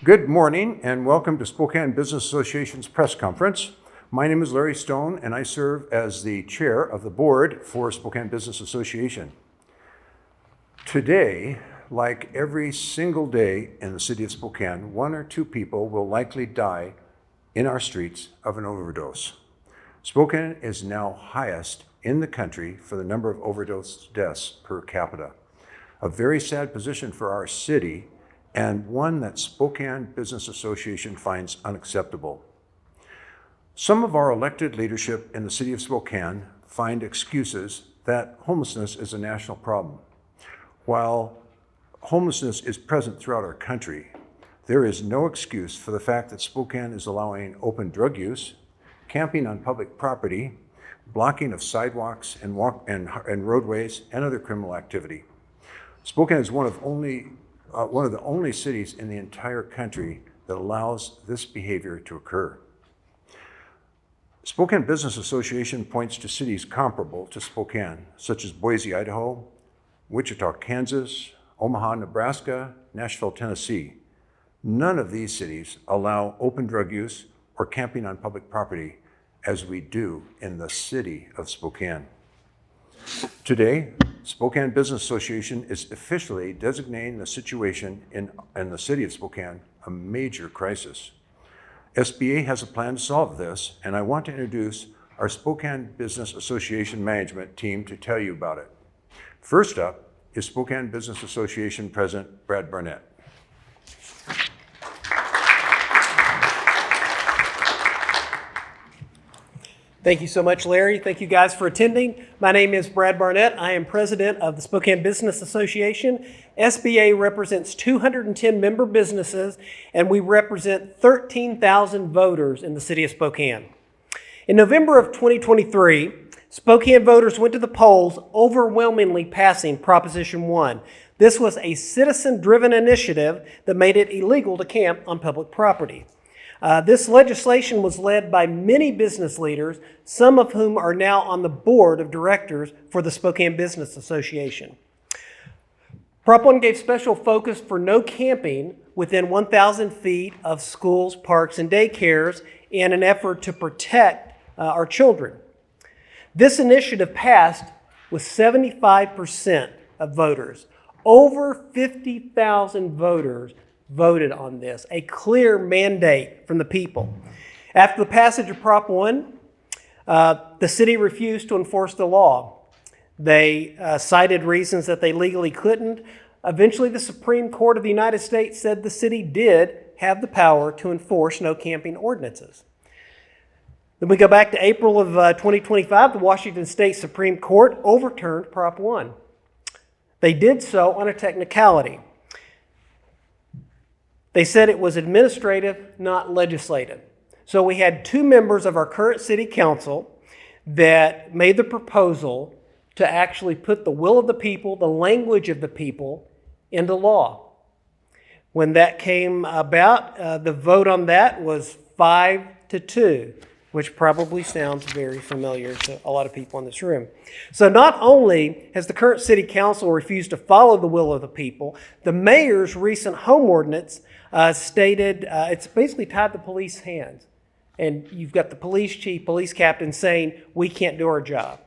Good morning and welcome to Spokane Business Association's press conference. My name is Larry Stone and I serve as the chair of the board for Spokane Business Association. Today, like every single day in the city of Spokane, one or two people will likely die in our streets of an overdose. Spokane is now highest in the country for the number of overdose deaths per capita. A very sad position for our city and one that Spokane Business Association finds unacceptable. Some of our elected leadership in the city of Spokane find excuses that homelessness is a national problem. While homelessness is present throughout our country, there is no excuse for the fact that Spokane is allowing open drug use, camping on public property, blocking of sidewalks and roadways, and other criminal activity. Spokane is one of the only cities in the entire country that allows this behavior to occur. Spokane Business Association points to cities comparable to Spokane, such as Boise, Idaho, Wichita, Kansas, Omaha, Nebraska, Nashville, Tennessee. None of these cities allow open drug use or camping on public property as we do in the city of Spokane. Today, Spokane Business Association is officially designating the situation in the city of Spokane a major crisis. SBA has a plan to solve this, and I want to introduce our Spokane Business Association management team to tell you about it. First up is Spokane Business Association President Brad Barnett. Thank you so much, Larry. Thank you guys for attending. My name is Brad Barnett. I am president of the Spokane Business Association. SBA represents 210 member businesses, and we represent 13,000 voters in the city of Spokane. In November of 2023, Spokane voters went to the polls, overwhelmingly passing Proposition 1. This was a citizen-driven initiative that made it illegal to camp on public property. This legislation was led by many business leaders, some of whom are now on the board of directors for the Spokane Business Association. Prop 1 gave special focus for no camping within 1,000 feet of schools, parks, and daycares in an effort to protect our children. This initiative passed with 75% of voters. Over 50,000 voters voted on this, a clear mandate from the people. After the passage of Prop 1, the city refused to enforce the law. They cited reasons that they legally couldn't. Eventually, the Supreme Court of the United States said the city did have the power to enforce no camping ordinances. Then we go back to April of 2025, the Washington State Supreme Court overturned Prop 1. They did so on a technicality. They said it was administrative, not legislative. So we had two members of our current city council that made the proposal to actually put the will of the people, the language of the people, into law. When that came about, the vote on that was 5-2, which probably sounds very familiar to a lot of people in this room. So not only has the current city council refused to follow the will of the people, the mayor's recent home ordinance stated it's basically tied the police's hands. And you've got the police chief, police captain saying, we can't do our job.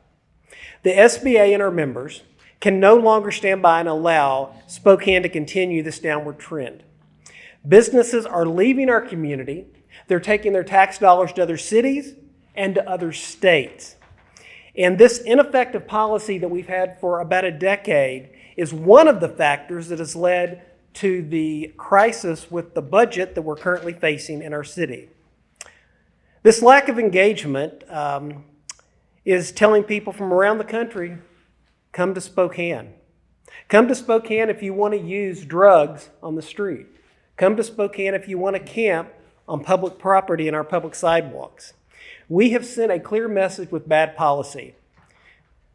The SBA and our members can no longer stand by and allow Spokane to continue this downward trend. Businesses are leaving our community. They're taking their tax dollars to other cities and to other states. And this ineffective policy that we've had for about a decade is one of the factors that has led to the crisis with the budget that we're currently facing in our city. This lack of engagement is telling people from around the country, come to Spokane. Come to Spokane if you want to use drugs on the street. Come to Spokane if you want to camp on public property and our public sidewalks. We have sent a clear message with bad policy.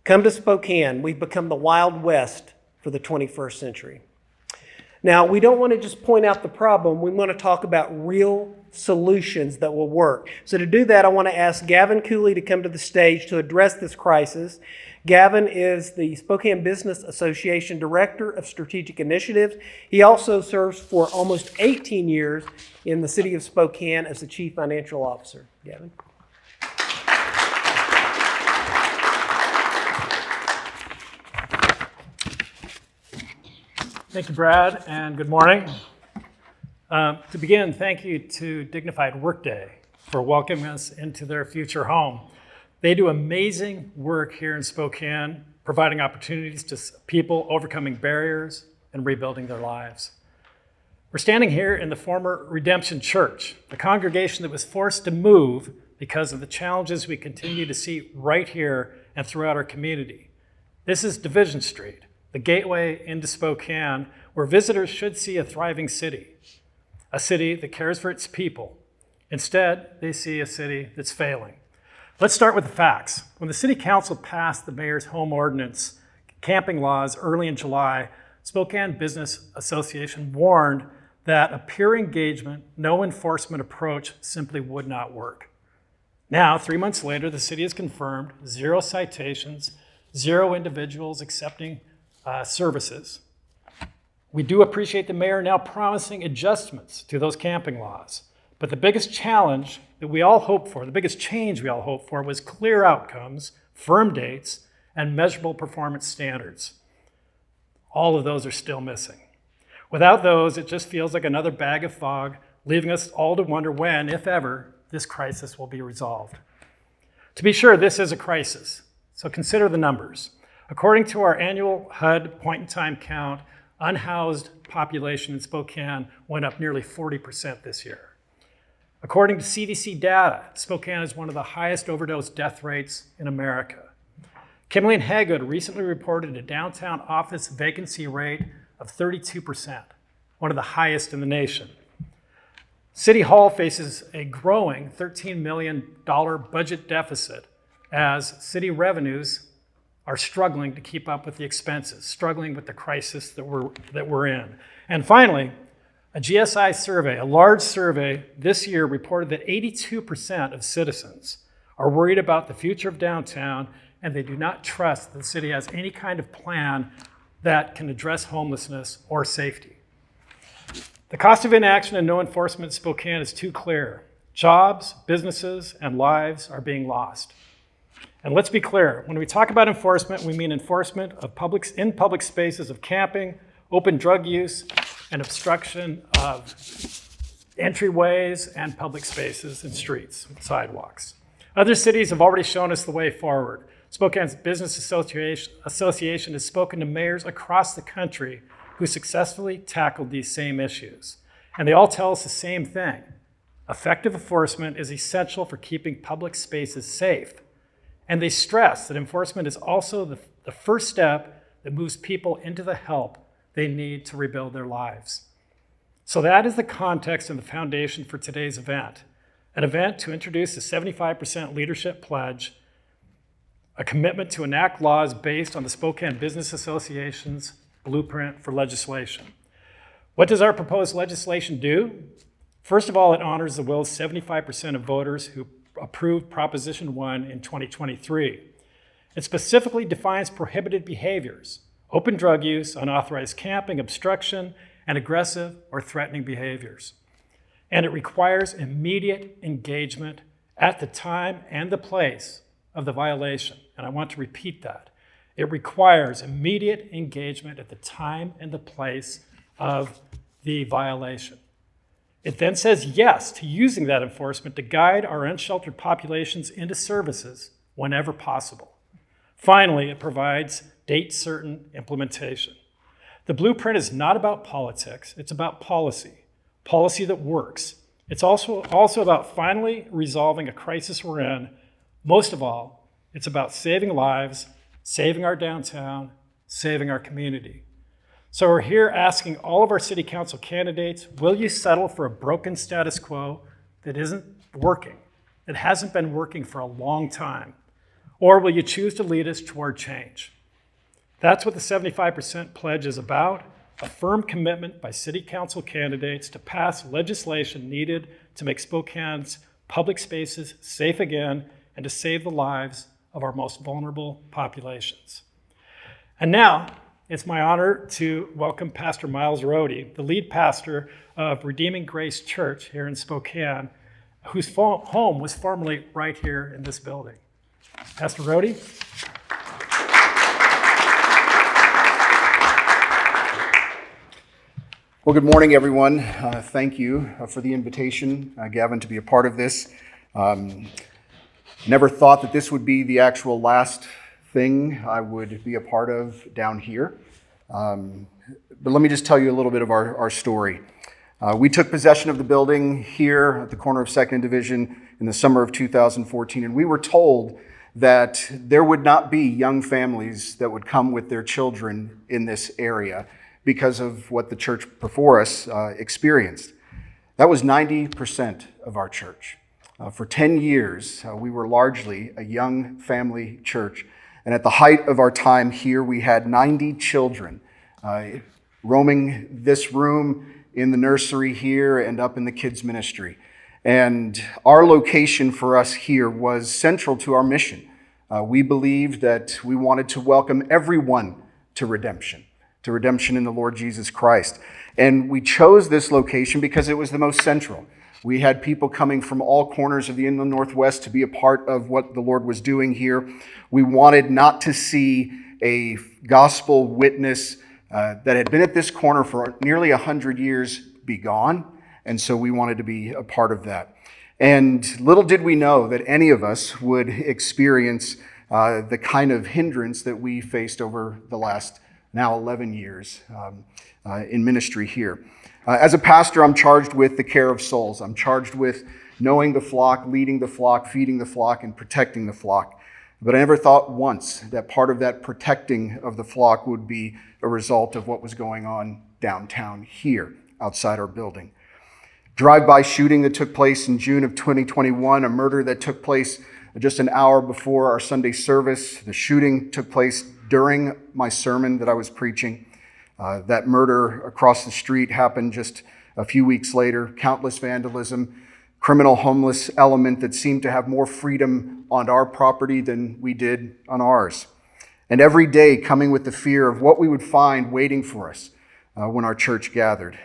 Come to Spokane. We've become the Wild West for the 21st century. Now, we don't want to just point out the problem. We want to talk about real solutions that will work. So to do that, I want to ask Gavin Cooley to come to the stage to address this crisis. Gavin is the Spokane Business Association Director of Strategic Initiatives. He also serves for almost 18 years in the city of Spokane as the Chief Financial Officer. Gavin. Thank you, Brad, and good morning. To begin, thank you to Dignified Workday for welcoming us into their future home. They do amazing work here in Spokane, providing opportunities to people overcoming barriers and rebuilding their lives. We're standing here in the former Redemption Church, a congregation that was forced to move because of the challenges we continue to see right here and throughout our community. This is Division Street, the gateway into Spokane, where visitors should see a thriving city, a city that cares for its people. Instead, they see a city that's failing. Let's start with the facts. When the City Council passed the Mayor's Home Ordinance camping laws early in July, Spokane Business Association warned that a peer engagement, no enforcement approach simply would not work. Now, 3 months later, the city has confirmed 0 citations, 0 individuals accepting services. We do appreciate the mayor now promising adjustments to those camping laws. But the biggest challenge that we all hoped for, the biggest change we all hoped for, was clear outcomes, firm dates, and measurable performance standards. All of those are still missing. Without those, it just feels like another bag of fog, leaving us all to wonder when, if ever, this crisis will be resolved. To be sure, this is a crisis, so consider the numbers. According to our annual HUD point-in-time count, unhoused population in Spokane went up nearly 40% this year. According to CDC data, Spokane is one of the highest overdose death rates in America. Kimberly and Hagood recently reported a downtown office vacancy rate of 32%, one of the highest in the nation. City Hall faces a growing $13 million budget deficit as city revenues are struggling to keep up with the expenses, struggling with the crisis that we're in. And finally, a GSI survey, a large survey this year, reported that 82% of citizens are worried about the future of downtown, and they do not trust the city has any kind of plan that can address homelessness or safety. The cost of inaction and no enforcement in Spokane is too clear. Jobs, businesses, and lives are being lost. And let's be clear, when we talk about enforcement, we mean enforcement of in public spaces of camping, open drug use, and obstruction of entryways and public spaces and streets, and sidewalks. Other cities have already shown us the way forward. Spokane's Business Association has spoken to mayors across the country who successfully tackled these same issues. And they all tell us the same thing. Effective enforcement is essential for keeping public spaces safe. And they stress that enforcement is also the first step that moves people into the help they need to rebuild their lives. So that is the context and the foundation for today's event, an event to introduce a 75% leadership pledge, a commitment to enact laws based on the Spokane Business Association's blueprint for legislation. What does our proposed legislation do? First of all, it honors the will of 75% of voters who approved Proposition 1 in 2023. It specifically defines prohibited behaviors: open drug use, unauthorized camping, obstruction, and aggressive or threatening behaviors. And it requires immediate engagement at the time and the place of the violation. And I want to repeat that. It requires immediate engagement at the time and the place of the violation. It then says yes to using that enforcement to guide our unsheltered populations into services whenever possible. Finally, it provides date-certain implementation. The blueprint is not about politics, it's about policy that works. It's also about finally resolving a crisis we're in. Most of all, it's about saving lives, saving our downtown, saving our community. So we're here asking all of our city council candidates, will you settle for a broken status quo that isn't working, that hasn't been working for a long time? Or will you choose to lead us toward change? That's what the 75% pledge is about, a firm commitment by city council candidates to pass legislation needed to make Spokane's public spaces safe again and to save the lives of our most vulnerable populations. And now, it's my honor to welcome Pastor Miles Rohde, the lead pastor of Redeeming Grace Church here in Spokane, whose home was formerly right here in this building. Pastor Rohde. Well, good morning, everyone. Thank you for the invitation, Gavin, to be a part of this. Never thought that this would be the actual last thing I would be a part of down here. But let me just tell you a little bit of our story. We took possession of the building here at the corner of 2nd Division in the summer of 2014, and we were told that there would not be young families that would come with their children in this area because of what the church before us experienced. That was 90% of our church. For 10 years, we were largely a young family church. And at the height of our time here, we had 90 children roaming this room, in the nursery here, and up in the kids' ministry. And our location for us here was central to our mission. We believed that we wanted to welcome everyone to redemption in the Lord Jesus Christ. And we chose this location because it was the most central. We had people coming from all corners of the Inland Northwest to be a part of what the Lord was doing here. We wanted not to see a gospel witness that had been at this corner for nearly 100 years be gone. And so we wanted to be a part of that. And little did we know that any of us would experience the kind of hindrance that we faced over the last now 11 years in ministry here. As a pastor, I'm charged with the care of souls. I'm charged with knowing the flock, leading the flock, feeding the flock, and protecting the flock. But I never thought once that part of that protecting of the flock would be a result of what was going on downtown here, outside our building. Drive-by shooting that took place in June of 2021, a murder that took place just an hour before our Sunday service. The shooting took place during my sermon that I was preaching. That murder across the street happened just a few weeks later. Countless vandalism, criminal homeless element that seemed to have more freedom on our property than we did on ours. And every day coming with the fear of what we would find waiting for us when our church gathered.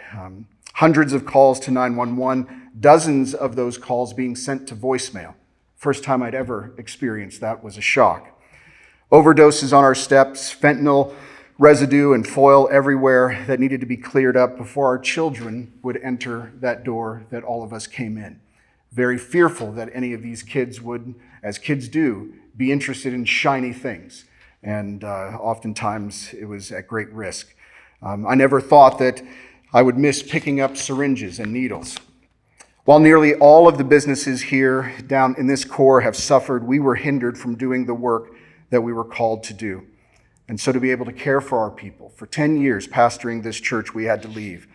Hundreds of calls to 911, dozens of those calls being sent to voicemail. First time I'd ever experienced that was a shock. Overdoses on our steps, fentanyl residue and foil everywhere that needed to be cleared up before our children would enter that door that all of us came in. Very fearful that any of these kids would, as kids do, be interested in shiny things. And oftentimes it was at great risk. I never thought that I would miss picking up syringes and needles. While nearly all of the businesses here down in this core have suffered, we were hindered from doing the work that we were called to do. And so to be able to care for our people, for 10 years pastoring this church, we had to leave.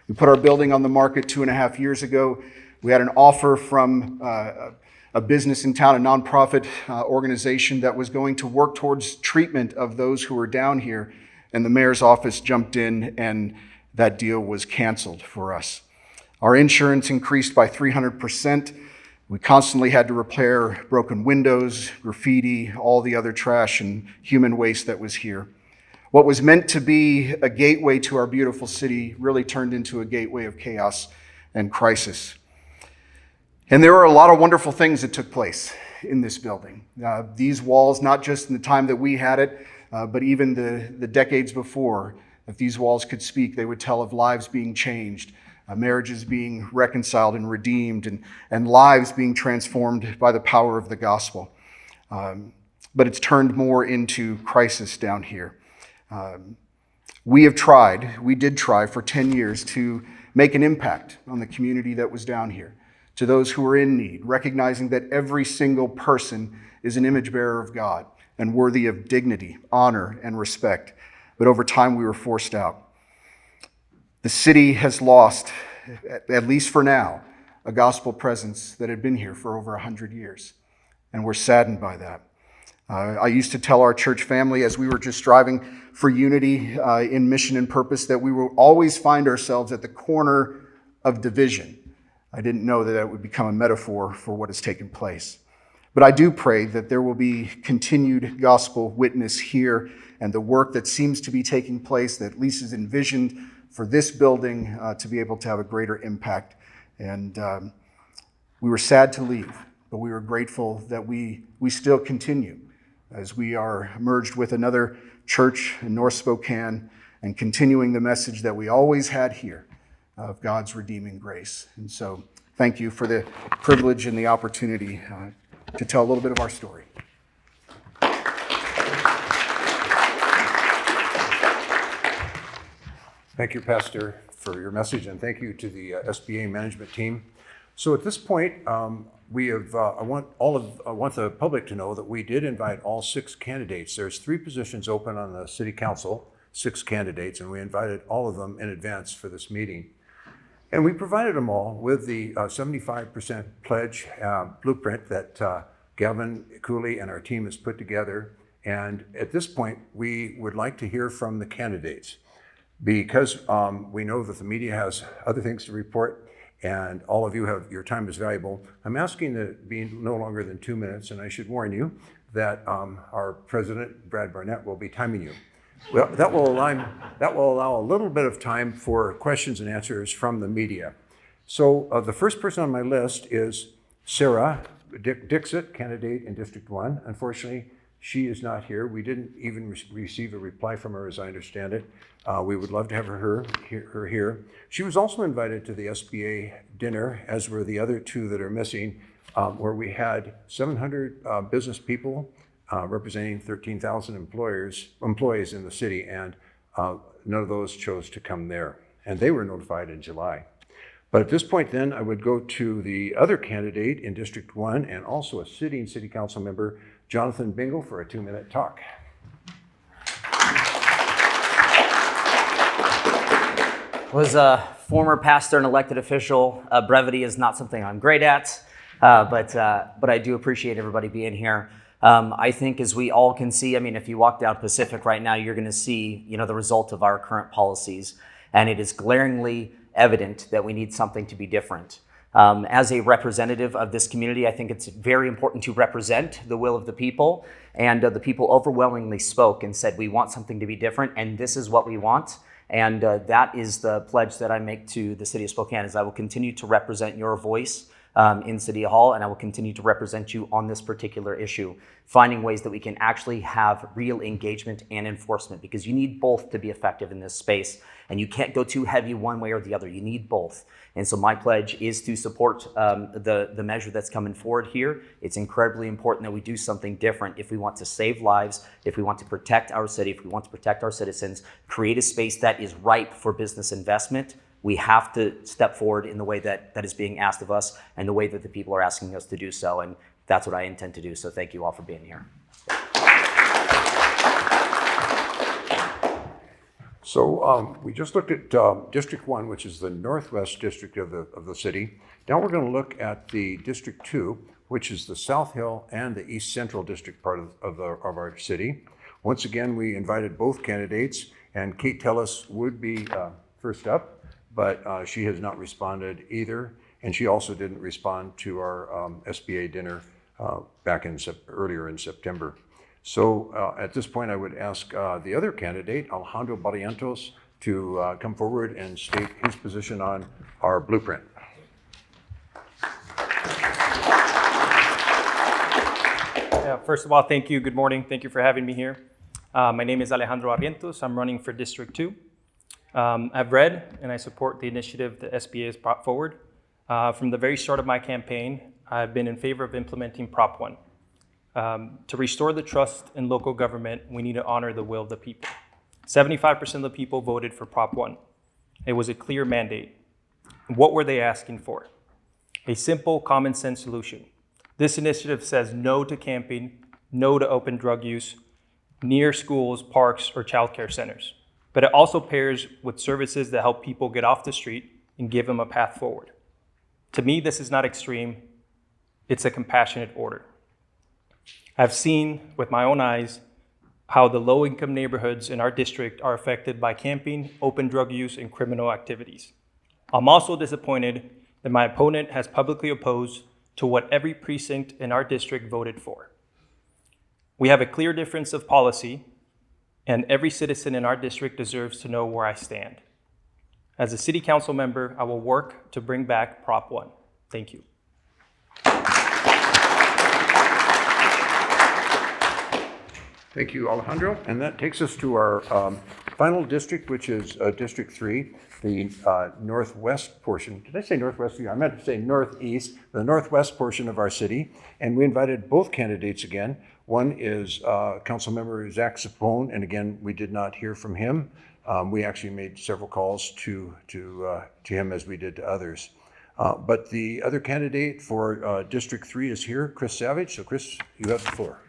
We put our building on the market 2.5 years ago. We had an offer from a business in town, a nonprofit organization that was going to work towards treatment of those who were down here. And the mayor's office jumped in and that deal was canceled for us. Our insurance increased by 300%. We constantly had to repair broken windows, graffiti, all the other trash and human waste that was here. What was meant to be a gateway to our beautiful city really turned into a gateway of chaos and crisis. And there were a lot of wonderful things that took place in this building. These walls, not just in the time that we had it, but even the decades before, if these walls could speak, they would tell of lives being changed, marriages being reconciled and redeemed, and lives being transformed by the power of the gospel. But it's turned more into crisis down here. We did try for 10 years to make an impact on the community that was down here, to those who were in need, recognizing that every single person is an image bearer of God and worthy of dignity, honor, and respect. But over time, we were forced out. The city has lost, at least for now, a gospel presence that had been here for over 100 years. And we're saddened by that. I used to tell our church family as we were just striving for unity in mission and purpose that we will always find ourselves at the corner of division. I didn't know that would become a metaphor for what has taken place. But I do pray that there will be continued gospel witness here, and the work that seems to be taking place that Lisa's envisioned for this building to be able to have a greater impact. And we were sad to leave, but we were grateful that we still continue as we are merged with another church in North Spokane and continuing the message that we always had here of God's redeeming grace. And so thank you for the privilege and the opportunity to tell a little bit of our story. Thank you, Pastor, for your message, and thank you to the SBA management team. So at this point, I want the public to know that we did invite all 6 candidates. There's 3 positions open on the city council, 6 candidates, and we invited all of them in advance for this meeting. And we provided them all with the 75% pledge blueprint that Gavin Cooley and our team has put together. And at this point, we would like to hear from the candidates because we know that the media has other things to report and all of you your time is valuable. I'm asking that it be no longer than 2 minutes, and I should warn you that our president, Brad Barnett, will be timing you. Well, that will allow a little bit of time for questions and answers from the media. So the first person on my list is Sarah Dixit, candidate in District 1. Unfortunately, she is not here. We didn't even receive a reply from her, as I understand it. We would love to have her here. She was also invited to the SBA dinner, as were the other 2 that are missing, where we had 700 business people representing 13,000 employees in the city, and none of those chose to come there. And they were notified in July. But at this point then, I would go to the other candidate in District 1 and also a sitting city council member, Jonathan Bingle, for a 2-minute talk. Was a former pastor and elected official. Brevity is not something I'm great at, but I do appreciate everybody being here. I think as we all can see, I mean, if you walk down Pacific right now, you're going to see, the result of our current policies, and it is glaringly evident that we need something to be different. As a representative of this community, I think it's very important to represent the will of the people, and the people overwhelmingly spoke and said, we want something to be different, and this is what we want. And that is the pledge that I make to the city of Spokane, is I will continue to represent your voice in City Hall, and I will continue to represent you on this particular issue, finding ways that we can actually have real engagement and enforcement, because you need both to be effective in this space, and you can't go too heavy one way or the other. You need both. And so my pledge is to support the measure that's coming forward here. It's incredibly important that we do something different if we want to save lives, if we want to protect our city, if we want to protect our citizens, create a space that is ripe for business investment. We have to step forward in the way that is being asked of us and the way that the people are asking us to do so. And that's what I intend to do. So thank you all for being here. So we just looked at District 1, which is the northwest district of the city. Now we're going to look at the District 2, which is the South Hill and the East Central district part of our city. Once again, we invited both candidates, and Kate Tellis would be first up, but she has not responded either, and she also didn't respond to our SBA dinner back earlier in September. So at this point, I would ask the other candidate, Alejandro Barrientos, to come forward and state his position on our blueprint. Yeah, first of all, thank you. Good morning. Thank you for having me here. My name is Alejandro Barrientos. I'm running for District 2. I've read and I support the initiative the SBA has brought forward. From the very start of my campaign, I've been in favor of implementing Prop 1. To restore the trust in local government, we need to honor the will of the people. 75% of the people voted for Prop 1. It was a clear mandate. What were they asking for? A simple, common sense solution. This initiative says no to camping, no to open drug use near schools, parks, or childcare centers. But it also pairs with services that help people get off the street and give them a path forward. To me, this is not extreme. It's a compassionate order. I've seen with my own eyes how the low-income neighborhoods in our district are affected by camping, open drug use, and criminal activities. I'm also disappointed that my opponent has publicly opposed to what every precinct in our district voted for. We have a clear difference of policy, and every citizen in our district deserves to know where I stand. As a city council member, I will work to bring back Prop 1. Thank you. Thank you, Alejandro. And that takes us to our final district, which is District 3, the northwest portion. Did I say northwest? I meant to say northeast, the northwest portion of our city. And we invited both candidates again. One is Councilmember Zach Sapone, and again, we did not hear from him. We actually made several calls to him as we did to others. But the other candidate for District 3 is here, Chris Savage. So Chris, you have the floor.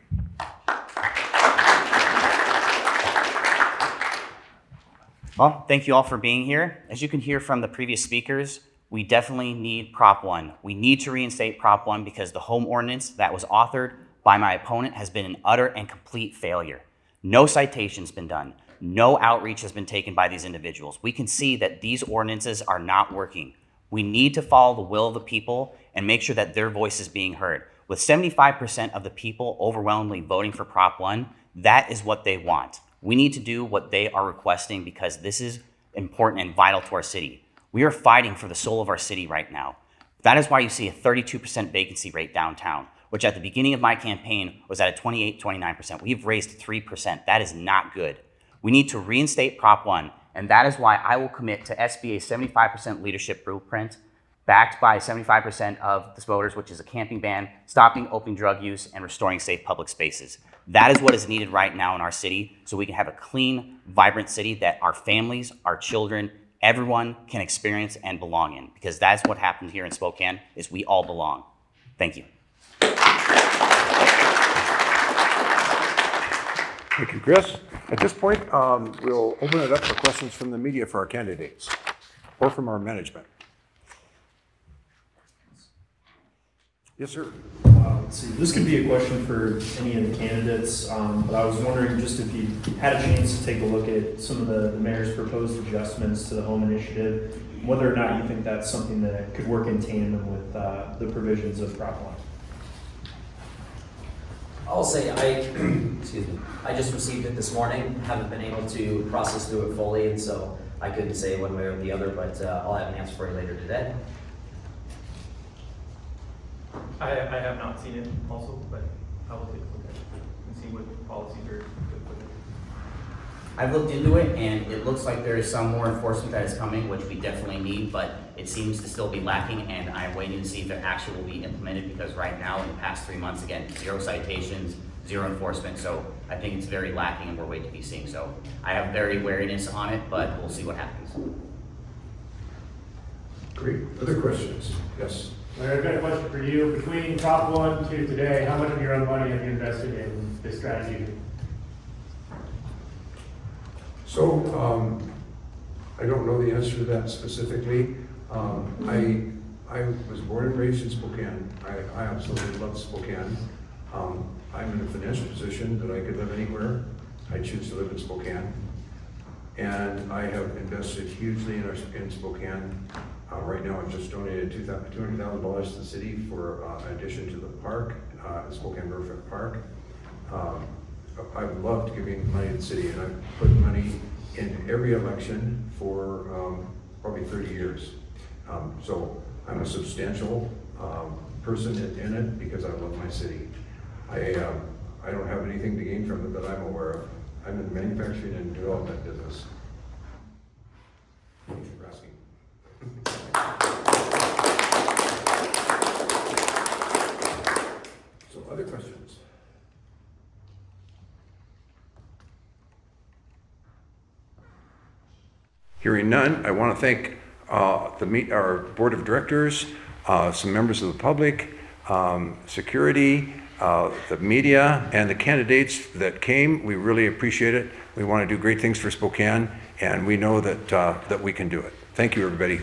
Well, thank you all for being here. As you can hear from the previous speakers, we definitely need Prop 1. We need to reinstate Prop 1 because the home ordinance that was authored by my opponent has been an utter and complete failure. No citation's been done. No outreach has been taken by these individuals. We can see that these ordinances are not working. We need to follow the will of the people and make sure that their voice is being heard. With 75% of the people overwhelmingly voting for Prop 1, that is what they want. We need to do what they are requesting because this is important and vital to our city. We are fighting for the soul of our city right now. That is why you see a 32% vacancy rate downtown, which at the beginning of my campaign was at a 28-29%. We've raised 3%. That is not good. We need to reinstate Prop 1, and that is why I will commit to SBA's 75% leadership blueprint, backed by 75% of the voters, which is a camping ban, stopping open drug use, and restoring safe public spaces. That is what is needed right now in our city so we can have a clean, vibrant city that our families, our children, everyone can experience and belong in, because that's what happens here in Spokane, is we all belong. Thank you. Thank you, Chris. At this point, we'll open it up for questions from the media for our candidates or from our management. Yes, sir. Let's see, this could be a question for any of the candidates, but I was wondering just if you had a chance to take a look at some of the mayor's proposed adjustments to the home initiative, whether or not you think that's something that could work in tandem with the provisions of Prop 1. I'll say I just received it this morning, haven't been able to process through it fully, and so I couldn't say one way or the other, but I'll have an answer for you later today. I have not seen it also, but I will take a look at it and see what policies are good with it. I've looked into it, and it looks like there is some more enforcement that is coming, which we definitely need, but it seems to still be lacking, and I'm waiting to see if it actually will be implemented, because right now, in the past 3 months, again, 0 citations, 0 enforcement, so I think it's very lacking, and we're waiting to be seeing. So I have very wariness on it, but we'll see what happens. Great. Other questions? Yes. Larry, I've got a question for you. Between Prop 1 to today, how much of your own money have you invested in this strategy? So I don't know the answer to that specifically. I was born and raised in Spokane. I absolutely love Spokane. I'm in a financial position that I could live anywhere. I choose to live in Spokane. And I have invested hugely in Spokane. Right now, I've just donated $200,000 to the city for addition to the park, the Spokane Riverfront Park. I would love to give money to the city, and I've put money in every election for probably 30 years. So I'm a substantial person in it because I love my city. I don't have anything to gain from it that I'm aware of. I'm in the manufacturing and development business. Thank you for asking. So other questions? Hearing none, I want to thank our board of directors, some members of the public, security, the media, and the candidates that came. We really appreciate it. We want to do great things for Spokane, and we know that we can do it. Thank you, everybody.